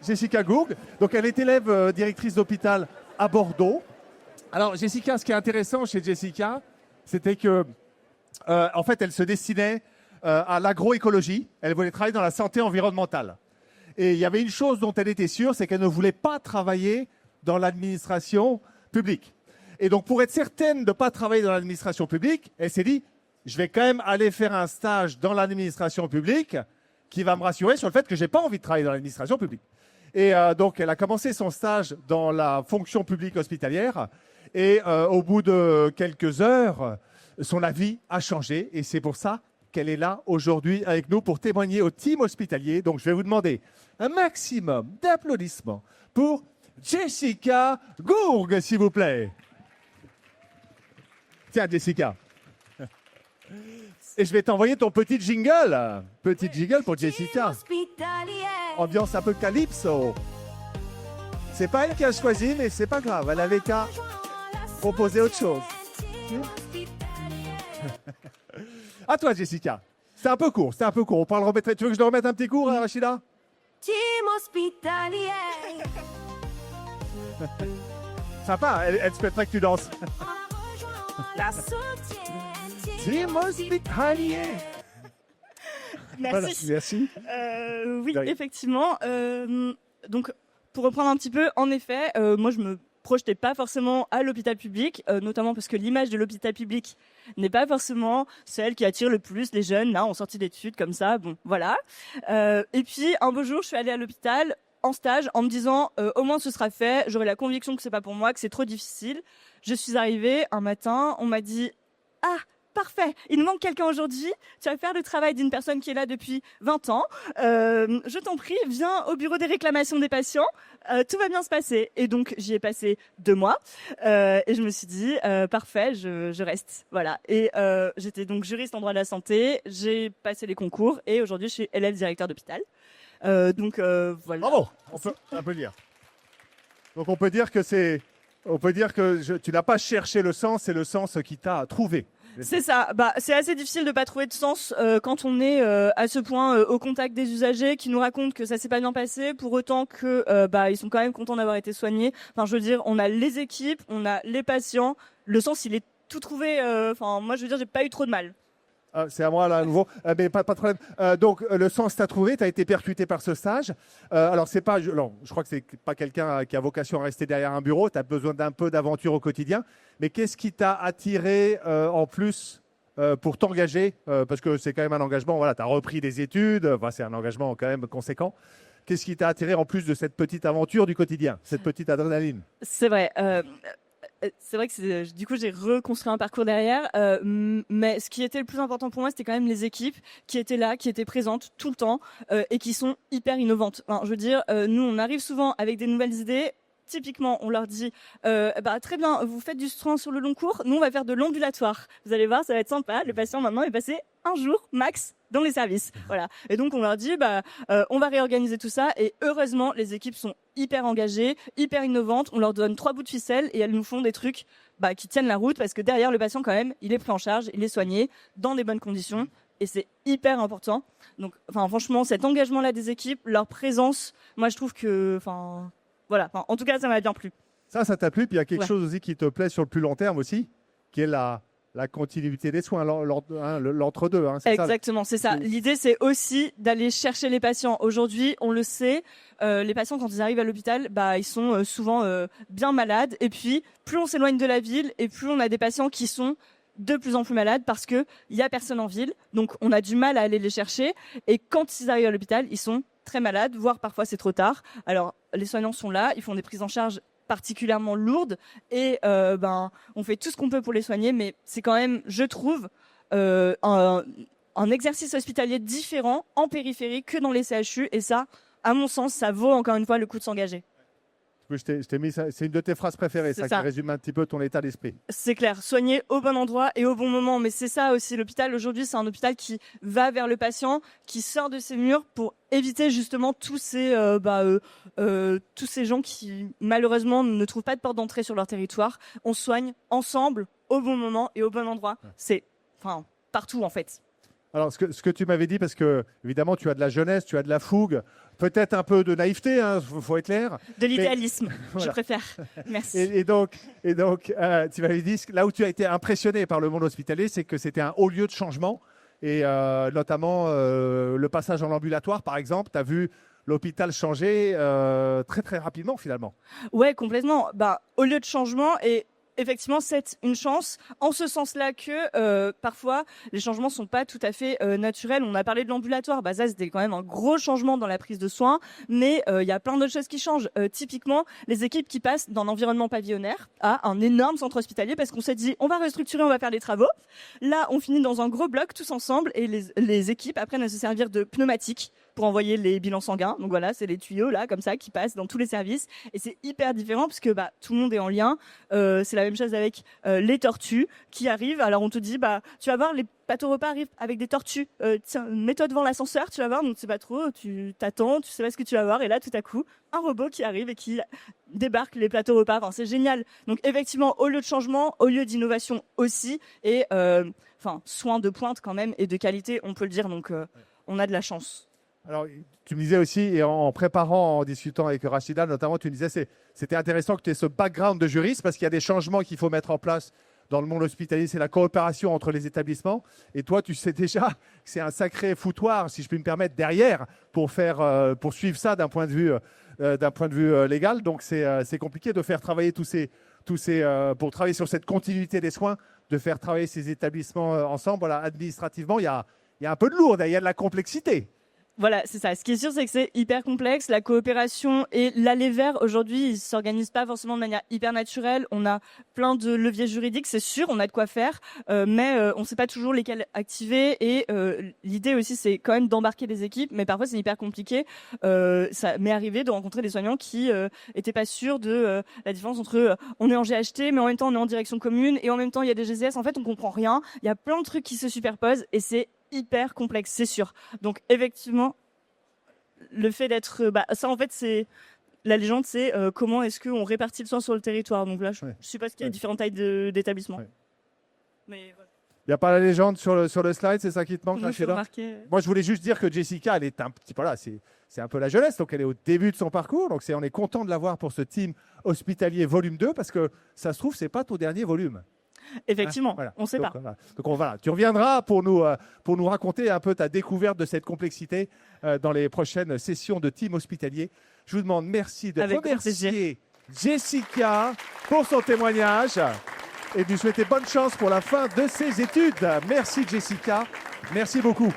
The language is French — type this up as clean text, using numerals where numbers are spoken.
Jessica Gourg. Donc elle est élève directrice d'hôpital à Bordeaux. Alors Jessica, ce qui est intéressant chez Jessica, c'était que en fait elle se destinait à l'agroécologie. Elle voulait travailler dans la santé environnementale. Et il y avait une chose dont elle était sûre, c'est qu'elle ne voulait pas travailler dans l'administration publique. Et donc pour être certaine de ne pas travailler dans l'administration publique, elle s'est dit, je vais quand même aller faire un stage dans l'administration publique qui va me rassurer sur le fait que je n'ai pas envie de travailler dans l'administration publique. Et donc, elle a commencé son stage dans la fonction publique hospitalière. Et au bout de quelques heures, son avis a changé. Et c'est pour ça qu'elle est là aujourd'hui avec nous pour témoigner au team hospitalier. Donc, je vais vous demander un maximum d'applaudissements pour Jessica Gourg, s'il vous plaît. Tiens, Jessica. Et je vais t'envoyer ton petit jingle. Petit jingle pour Jessica. Ambiance un peu calypso. C'est pas elle qui a choisi, mais c'est pas grave. Elle avait qu'à proposer autre chose. À toi, Jessica. C'est un peu court, c'est un peu court. On parle remettre. Tu veux que je le remette un petit cours, Rachida? Team hospitalier. Sympa, elle souhaiterait que tu danses. La société. Team hospitalier. Merci. Voilà, merci. Oui, De rien. effectivement. Donc, pour reprendre un petit peu, en effet, moi, je me projetais pas forcément à l'hôpital public, notamment parce que l'image de l'hôpital public n'est pas forcément celle qui attire le plus les jeunes, là, en sortie d'études, comme ça, bon, voilà. Et puis, un beau jour, je suis allée à l'hôpital en stage en me disant, au moins ce sera fait, j'aurai la conviction que c'est pas pour moi, que c'est trop difficile. Je suis arrivée un matin, on m'a dit, ah, parfait, il nous manque quelqu'un aujourd'hui, tu vas faire le travail d'une personne qui est là depuis 20 ans, je t'en prie, viens au bureau des réclamations des patients, tout va bien se passer. Et donc j'y ai passé 2 mois, et je me suis dit, parfait, je reste, voilà. Et j'étais donc juriste en droit de la santé, j'ai passé les concours, et aujourd'hui je suis élève directeur d'hôpital. Donc voilà. Bravo, on peut dire. Donc on peut dire que tu n'as pas cherché le sens, c'est le sens qui t'a trouvé. C'est ça. Bah, c'est assez difficile de pas trouver de sens quand on est à ce point au contact des usagers qui nous racontent que ça s'est pas bien passé, pour autant que ils sont quand même contents d'avoir été soignés. Enfin, je veux dire, on a les équipes, on a les patients. Le sens, il est tout trouvé. Enfin, moi, je veux dire, j'ai pas eu trop de mal. C'est à moi là à nouveau, mais pas de problème. Donc le sens t'a trouvé, tu as été percuté par ce stage. Alors c'est pas, je crois que c'est pas quelqu'un qui a vocation à rester derrière un bureau. Tu as besoin d'un peu d'aventure au quotidien. Mais qu'est-ce qui t'a attiré en plus pour t'engager, parce que c'est quand même un engagement. Voilà, tu as repris des études. Enfin, c'est un engagement quand même conséquent. Qu'est-ce qui t'a attiré en plus de cette petite aventure du quotidien, cette petite adrénaline? C'est vrai. C'est vrai que du coup j'ai reconstruit un parcours derrière, mais ce qui était le plus important pour moi, c'était quand même les équipes qui étaient là, qui étaient présentes tout le temps et qui sont hyper innovantes. Enfin, je veux dire, nous on arrive souvent avec des nouvelles idées. Typiquement, on leur dit très bien, vous faites du soin sur le long cours, nous on va faire de l'ambulatoire. Vous allez voir, ça va être sympa. Le patient maintenant est passé un jour max dans les services. Voilà. Et donc on leur dit on va réorganiser tout ça, et heureusement les équipes sont hyper engagées, hyper innovantes. On leur donne 3 bouts de ficelle et elles nous font des trucs qui tiennent la route, parce que derrière le patient quand même, il est pris en charge, il est soigné dans des bonnes conditions, et c'est hyper important. Donc franchement, cet engagement là des équipes, leur présence, moi je trouve que voilà, en tout cas, ça m'a bien plu. Ça t'a plu. Puis il y a quelque Ouais. chose aussi qui te plaît sur le plus long terme aussi, qui est la continuité des soins, l'entre-deux. Hein, c'est Exactement, c'est ça. L'idée, c'est aussi d'aller chercher les patients. Aujourd'hui, on le sait, les patients, quand ils arrivent à l'hôpital, ils sont souvent bien malades. Et puis, plus on s'éloigne de la ville, et plus on a des patients qui sont de plus en plus malades, parce qu'il n'y a personne en ville. Donc, on a du mal à aller les chercher. Et quand ils arrivent à l'hôpital, ils sont très malades, voire parfois c'est trop tard. Alors, les soignants sont là, ils font des prises en charge particulièrement lourdes, et on fait tout ce qu'on peut pour les soigner, mais c'est quand même, je trouve, un exercice hospitalier différent en périphérie que dans les CHU, et ça, à mon sens, ça vaut encore une fois le coup de s'engager. Je t'ai mis ça, c'est une de tes phrases préférées, C'est ça, ça. qui résume un petit peu ton état d'esprit. C'est clair, soigner au bon endroit et au bon moment, mais c'est ça aussi, l'hôpital aujourd'hui, c'est un hôpital qui va vers le patient, qui sort de ses murs pour éviter justement tous ces gens qui malheureusement ne trouvent pas de porte d'entrée sur leur territoire. On soigne ensemble, au bon moment et au bon endroit. C'est partout en fait. Alors, ce que tu m'avais dit, parce que évidemment, tu as de la jeunesse, tu as de la fougue, peut-être un peu de naïveté, faut être clair. De l'idéalisme, Voilà. je préfère. Merci. Et donc, tu m'avais dit, là où tu as été impressionné par le monde hospitalier, c'est que c'était un haut lieu de changement. Et notamment, le passage en ambulatoire, par exemple, tu as vu l'hôpital changer très, très rapidement, finalement. Ouais, complètement. Bah, au lieu de changement, et effectivement, c'est une chance, en ce sens-là que parfois, les changements sont pas tout à fait naturels. On a parlé de l'ambulatoire, bah, ça, c'était quand même un gros changement dans la prise de soins, mais il y a plein d'autres choses qui changent. Typiquement, les équipes qui passent d'un environnement pavillonnaire à un énorme centre hospitalier, parce qu'on s'est dit, on va restructurer, on va faire des travaux. Là, on finit dans un gros bloc tous ensemble, et les équipes apprennent à se servir de pneumatiques pour envoyer les bilans sanguins. Donc voilà, c'est les tuyaux là, comme ça, qui passent dans tous les services. Et c'est hyper différent parce que bah, tout le monde est en lien. C'est la même chose avec les tortues qui arrivent. Alors on te dit, bah, tu vas voir, les plateaux repas arrivent avec des tortues. Tiens, mets-toi devant l'ascenseur, tu vas voir. Donc tu sais pas trop, tu t'attends, tu sais pas ce que tu vas voir. Et là, tout à coup, un robot qui arrive et qui débarque les plateaux repas. Enfin, c'est génial. Donc effectivement, au lieu de changement, au lieu d'innovation aussi. Et soins de pointe quand même et de qualité, on peut le dire. Donc on a de la chance. Alors, tu me disais aussi, et en préparant, en discutant avec Rachida, notamment, tu me disais c'était intéressant que tu aies ce background de juriste parce qu'il y a des changements qu'il faut mettre en place dans le monde hospitalier. C'est la coopération entre les établissements. Et toi, tu sais déjà que c'est un sacré foutoir, si je puis me permettre, derrière pour suivre ça d'un point de vue légal. Donc, c'est compliqué de faire travailler pour travailler sur cette continuité des soins, de faire travailler ces établissements ensemble. Voilà, administrativement, il y a un peu de lourd, il y a de la complexité. Voilà, c'est ça. Ce qui est sûr, c'est que c'est hyper complexe. La coopération et l'aller vers, aujourd'hui, ils ne s'organisent pas forcément de manière hyper naturelle. On a plein de leviers juridiques, c'est sûr, on a de quoi faire, mais on ne sait pas toujours lesquels activer. Et l'idée aussi, c'est quand même d'embarquer les équipes, mais parfois, c'est hyper compliqué. Ça m'est arrivé de rencontrer des soignants qui n'étaient pas sûrs de la différence entre on est en GHT, mais en même temps, on est en direction commune, et en même temps, il y a des GCS. En fait, on comprend rien. Il y a plein de trucs qui se superposent, et c'est hyper complexe, c'est sûr. Donc effectivement, le fait d'être, ça en fait c'est la légende, c'est comment est-ce qu'on répartit le soin sur le territoire. Donc là, je suppose qu'il y a différentes tailles d'établissements. Ouais. Mais voilà. Il n'y a pas la légende sur le slide, c'est ça qui te manque, Rachida ? Remarquer... Moi, je voulais juste dire que Jessica, elle est un petit peu là, c'est un peu la jeunesse, donc elle est au début de son parcours. Donc on est content de l'avoir pour ce team hospitalier volume 2, parce que ça se trouve, c'est pas ton dernier volume. Effectivement, Voilà. on ne sait donc, pas. Voilà. Donc voilà. Tu reviendras pour nous raconter un peu ta découverte de cette complexité dans les prochaines sessions de team hospitalier. Je vous demande merci de Avec remercier Jessica pour son témoignage et de lui souhaiter bonne chance pour la fin de ses études. Merci Jessica, merci beaucoup.